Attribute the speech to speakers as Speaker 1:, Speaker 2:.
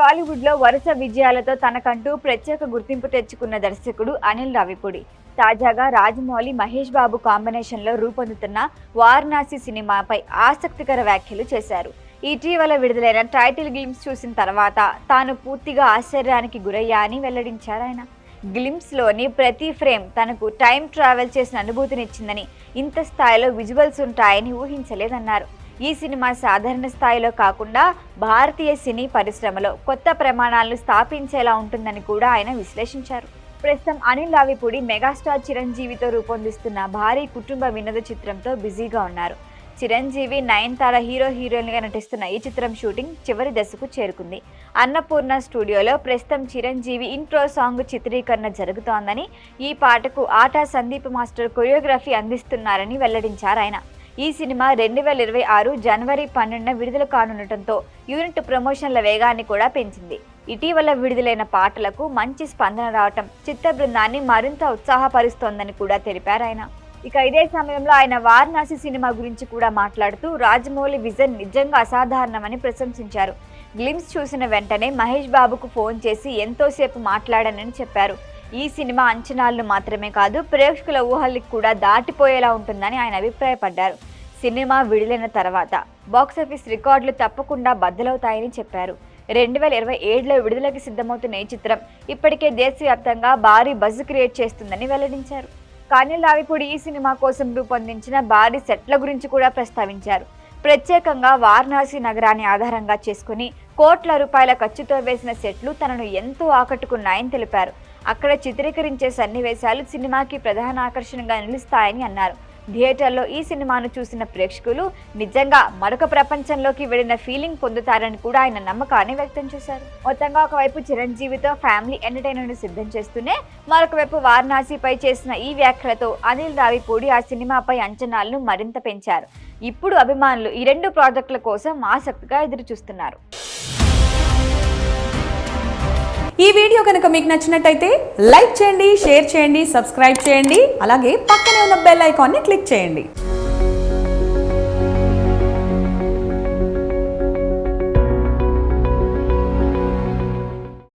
Speaker 1: టాలీవుడ్ లో వరుస విజయాలతో తనకంటూ ప్రత్యేక గుర్తింపు తెచ్చుకున్న దర్శకుడు అనిల్ రావిపూడి తాజాగా రాజమౌళి మహేష్ బాబు కాంబినేషన్ లో రూపొందుతున్న వారణాసి సినిమాపై ఆసక్తికర వ్యాఖ్యలు చేశారు. ఇటీవల విడుదలైన టైటిల్ గ్లిమ్స్ చూసిన తర్వాత తాను పూర్తిగా ఆశ్చర్యానికి గురయ్యా అని వెల్లడించారు ఆయన. గ్లిమ్స్ లోని ప్రతి ఫ్రేమ్ తనకు టైం ట్రావెల్ చేసిన అనుభూతినిచ్చిందని, ఇంత స్థాయిలో విజువల్స్ ఉంటాయని ఊహించలేదన్నారు. ఈ సినిమా సాధారణ స్థాయిలో కాకుండా భారతీయ సినీ పరిశ్రమలో కొత్త ప్రమాణాలను స్థాపించేలా ఉంటుందని కూడా ఆయన విశ్లేషించారు. ప్రస్తుతం అనిల్ రావిపూడి మెగాస్టార్ చిరంజీవితో రూపొందిస్తున్న భారీ కుటుంబ వినోద చిత్రంతో బిజీగా ఉన్నారు. చిరంజీవి, నయనతార హీరోయిన్గా నటిస్తున్న ఈ చిత్రం షూటింగ్ చివరి దశకు చేరుకుంది. అన్నపూర్ణ స్టూడియోలో ప్రస్తుతం చిరంజీవి ఇంట్రో సాంగ్ చిత్రీకరణ జరుగుతోందని, ఈ పాటకు ఆటా సందీప్ మాస్టర్ కొరియోగ్రఫీ అందిస్తున్నారని వెల్లడించారు ఆయన. ఈ సినిమా 2026 జనవరి 12న విడుదల కానుండటంతో యూనిట్ ప్రమోషన్ల వేగాన్ని కూడా పెంచింది. ఇటీవల విడుదలైన పాటలకు మంచి స్పందన రావటం చిత్ర బృందాన్ని మరింత ఉత్సాహపరుస్తోందని కూడా తెలిపారు ఆయన. ఇక ఇదే సమయంలో ఆయన వారణాసి సినిమా గురించి కూడా మాట్లాడుతూ రాజమౌళి విజన్ నిజంగా అసాధారణమని ప్రశంసించారు. గ్లిమ్స్ చూసిన వెంటనే మహేష్ బాబుకు ఫోన్ చేసి ఎంతోసేపు మాట్లాడానని చెప్పారు. ఈ సినిమా అంచనాలను మాత్రమే కాదు, ప్రేక్షకుల ఊహలకు కూడా దాటిపోయేలా ఉంటుందని ఆయన అభిప్రాయపడ్డారు. సినిమా విడుదలైన తర్వాత బాక్సాఫీస్ రికార్డులు తప్పకుండా బద్దలవుతాయని చెప్పారు. 2027లో విడుదలకి సిద్ధమవుతున్న ఈ చిత్రం ఇప్పటికే దేశవ్యాప్తంగా భారీ బజ్ క్రియేట్ చేస్తుందని వెల్లడించారు. అనిల్ రావిపూడి ఈ సినిమా కోసం రూపొందించిన భారీ సెట్ల గురించి కూడా ప్రస్తావించారు. ప్రత్యేకంగా వారణాసి నగరాన్ని ఆధారంగా చేసుకుని కోట్ల రూపాయల ఖర్చుతో వేసిన సెట్లు తనను ఎంతో ఆకట్టుకున్నాయని తెలిపారు. అక్కడ చిత్రీకరించే సన్నివేశాలు సినిమాకి ప్రధాన ఆకర్షణగా నిలుస్తాయని అన్నారు. థియేటర్లో ఈ సినిమాను చూసిన ప్రేక్షకులు నిజంగా మరొక ప్రపంచంలోకి వెళ్లిన ఫీలింగ్ పొందుతారని కూడా ఆయన నమ్మకాన్ని వ్యక్తం చేశారు. మొత్తంగా ఒకవైపు చిరంజీవితో ఫ్యామిలీ ఎంటర్టైనర్ను సిద్ధం చేస్తూనే మరొక వైపు వారణాసిపై చేసిన ఈ వ్యాఖ్యలతో అనిల్ రావిపూడి ఆ సినిమాపై అంచనాలను మరింత పెంచారు. ఇప్పుడు అభిమానులు ఈ రెండు ప్రాజెక్టుల కోసం ఆసక్తిగా ఎదురు చూస్తున్నారు.
Speaker 2: ఈ వీడియో కనుక మీకు నచ్చినట్టయితే లైక్ చేయండి, షేర్ చేయండి, సబ్స్క్రైబ్ చేయండి. అలాగే పక్కనే ఉన్న బెల్ ఐకాన్ని క్లిక్ చేయండి.